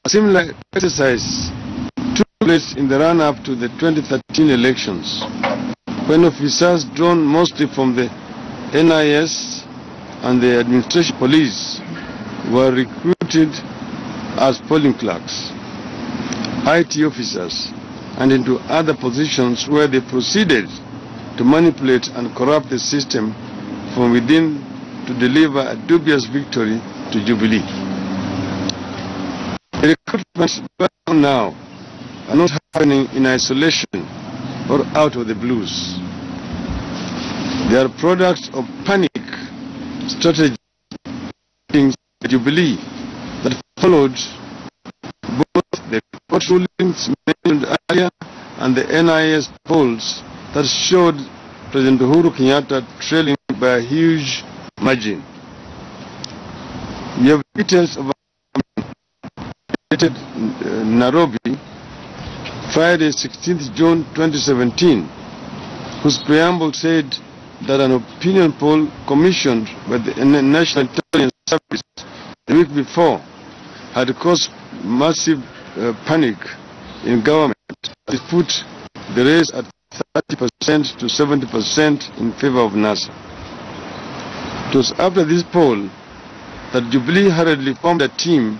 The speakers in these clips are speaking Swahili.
A similar exercise took place in the run-up to the 2013 elections, when officers drawn mostly from the NIS and the administration police were recruited as polling clerks, IT officers, and into other positions where they proceeded to manipulate and corrupt the system from within to deliver a dubious victory to Jubilee. The recruitments now are not happening in isolation or out of the blues. They are products of panic strategy the Jubilee that followed both the court rulings mentioned earlier and the NIS polls that showed President Uhuru Kenyatta trailing by a huge margin. We have details of Nairobi, Friday, 16th June 2017, whose preamble said that an opinion poll commissioned by the National Intelligence Service the week before had caused massive panic in government. It put the race at 30% to 70% in favor of NASA. It was after this poll that Jubilee hurriedly formed a team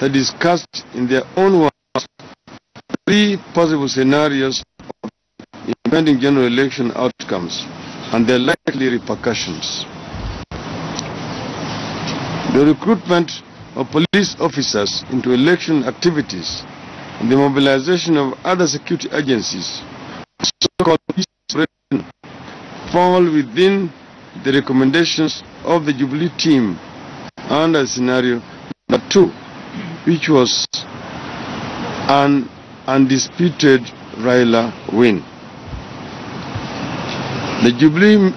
that discussed in their own words 3 possible scenarios of impending general election outcomes and their likely repercussions. The recruitment of police officers into election activities and the mobilization of other security agencies, so-called peace operation, fall within the recommendations of the Jubilee team under scenario number 2, which was an undisputed Raila win. The Jubilee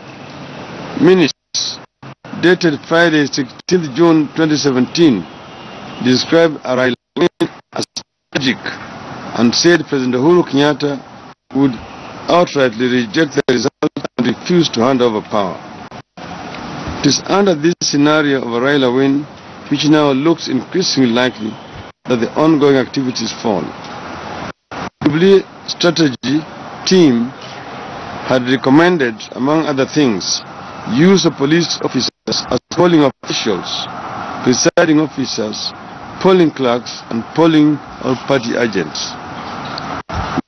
minutes dated Friday, 16th June 2017, described a Raila win as tragic and said President Uhuru Kenyatta would outrightly reject the result and refuse to hand over power. It is under this scenario of a Raila win which now looks increasingly likely that the ongoing activities fall. The Jubilee strategy team had recommended, among other things, use of police officers as polling officials, presiding officers, polling clerks, and polling or party agents.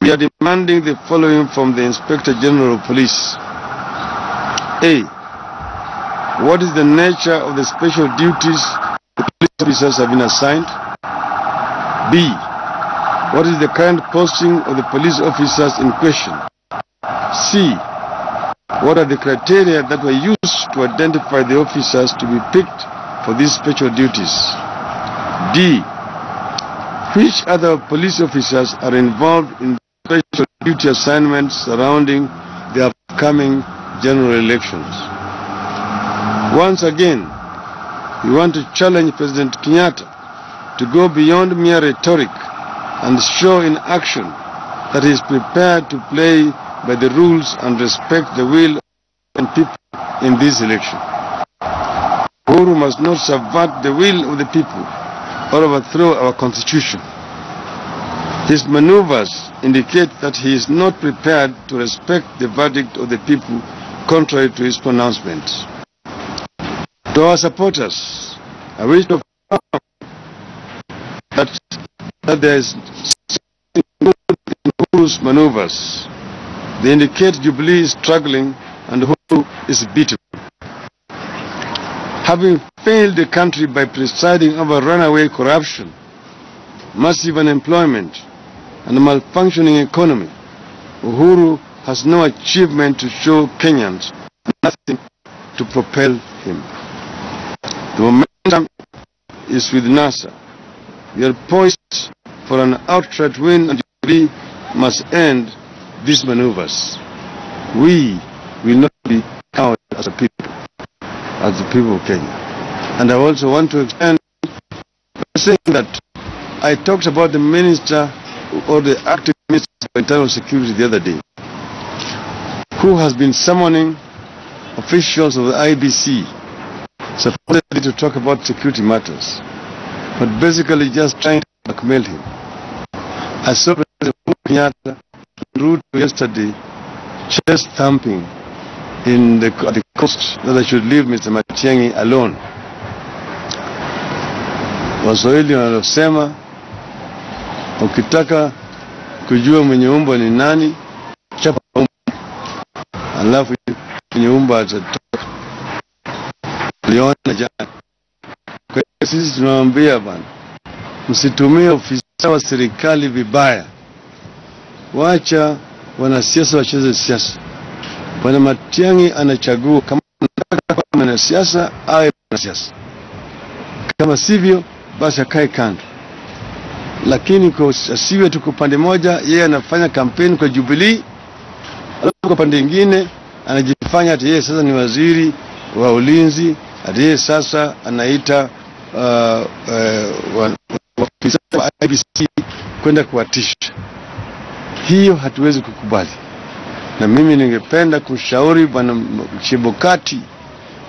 We are demanding the following from the Inspector General of Police. A. What is the nature of the special duties the police officers have been assigned? B. What is the current posting of the police officers in question? C. What are the criteria that were used to identify the officers to be picked for these special duties? D. Which other police officers are involved in special duty assignments surrounding the upcoming general elections? Once again, we want to challenge President Kenyatta to go beyond mere rhetoric and show in action that he is prepared to play by the rules and respect the will of people in this election. Uhuru must not subvert the will of the people or overthrow our constitution. His maneuvers indicate that he is not prepared to respect the verdict of the people contrary to his pronouncements. To our supporters, I wish to affirm that there is something good in Uhuru's maneuvers. They indicate Jubilee is struggling and Uhuru is beaten. Having failed the country by presiding over runaway corruption, massive unemployment, and a malfunctioning economy, Uhuru has no achievement to show Kenyans, nothing to propel him. The momentum is with NASA. We are poised for an outright win, and Jubilee must end these maneuvers. We will not be cowed as a people of Kenya. And I also want to extend by saying that I talked about the minister or the acting minister of internal security the other day, who has been summoning officials of the IBC supposedly to talk about security matters, but basically just trying blackmail him. I saw President Kenyatta Ruto yesterday chest thumping in the coast that I should leave Mr. Matiang'i alone. Waswahili wanasema ukitaka kujua mwenye umbo ni nani, chapa umbo, alafu mwenye umbo atatoka. Liona jana. Kwa hiyo sisi tunawaambia bana, msitumie ofisa wa serikali vibaya. Wacha wanasiasa wacheze siasa. Bwana Matiang'i anachagua kama anataka kuwa mwanasiasa awe mwanasiasa. Kama sivyo basi akae kando. Lakini kwa asiwe tuko pande moja, yeye anafanya kampeni kwa Jubilee, alafu kwa pande nyingine anajifanya ati yeye sasa ni waziri wa ulinzi, ati yeye sasa anaita ofisa wa IBC kwenda kuwatisha. Hiyo hatuwezi kukubali. Na mimi ningependa kushauri bwana Chebukati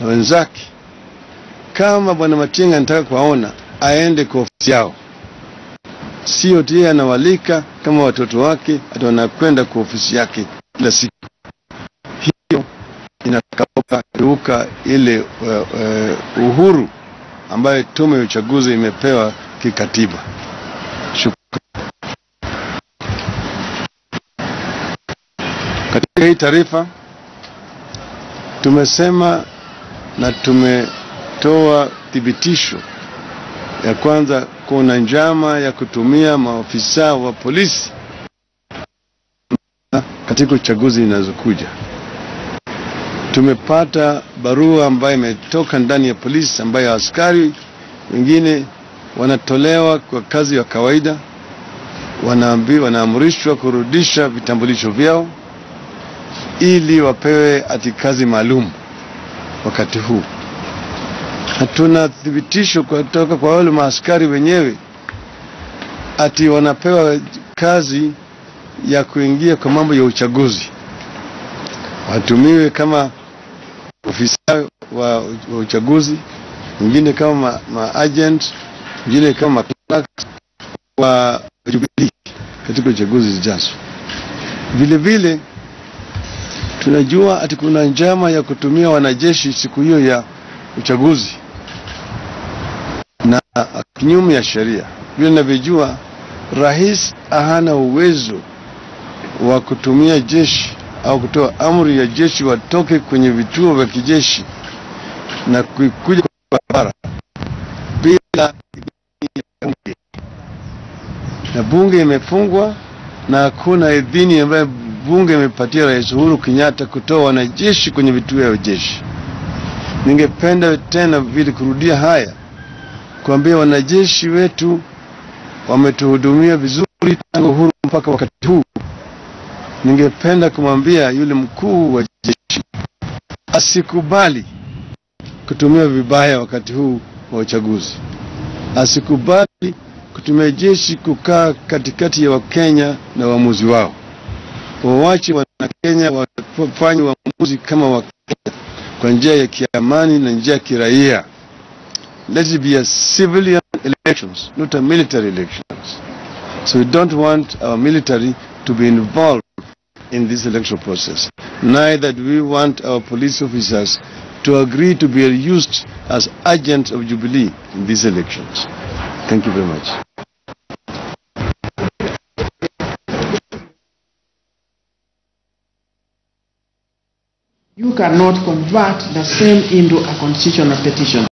na wenzake, kama bwana Matiang'i anataka kuwaona, aende kwa ofisi yao. Sio tie anawalika kama watoto wake ati wanakwenda kwa ofisi yake kila siku. Hiyo inakauka ile uhuru ambayo tume ya uchaguzi imepewa kikatiba. Katika hii taarifa tumesema na tumetoa thibitisho ya kwanza, kuna njama ya kutumia maafisa wa polisi katika uchaguzi inazokuja. Tumepata barua ambayo imetoka ndani ya polisi ambayo askari wengine wanatolewa kwa kazi ya kawaida, wanaamrishwa kurudisha vitambulisho vyao ili wapewe ati kazi maalum wakati huu. Hatuna thibitisho kutoka kwa wale maaskari wenyewe ati wanapewa kazi ya kuingia kwa mambo ya uchaguzi, watumiwe kama ofisa wa uchaguzi, wengine kama agent, wengine kama clerk wa Jubilee katika uchaguzi zijazo. Vile vile tunajua ati kuna njama ya kutumia wanajeshi siku hiyo ya uchaguzi na kinyume ya sheria. Vile ninavyojua, rais hana uwezo wa kutumia jeshi au kutoa amri ya jeshi watoke kwenye vituo vya kijeshi na kuja kwa barabara bila bunge. Na bunge imefungwa na hakuna idhini ambayo bunge imepatia Rais Uhuru Kenyatta kutoa wanajeshi kwenye vituo vya jeshi. Ningependa tena vile kurudia haya, kuambia wanajeshi wetu wametuhudumia vizuri tangu uhuru mpaka wakati huu. Ningependa kumwambia yule mkuu wa jeshi asikubali kutumia vibaya wakati huu wa uchaguzi. Asikubali kutumia jeshi kukaa katikati ya Wakenya na waamuzi wao. Waache Wakenya wafanye waamuzi kama Wakenya kwa njia ya kiamani na njia ya kiraia. Let it be a civilian elections, not a military elections. So we don't want our military to be involved in this election process. Neither do we want our police officers to agree to be used as agents of Jubilee in these elections. Thank you very much. You cannot convert the same into a constitutional petition.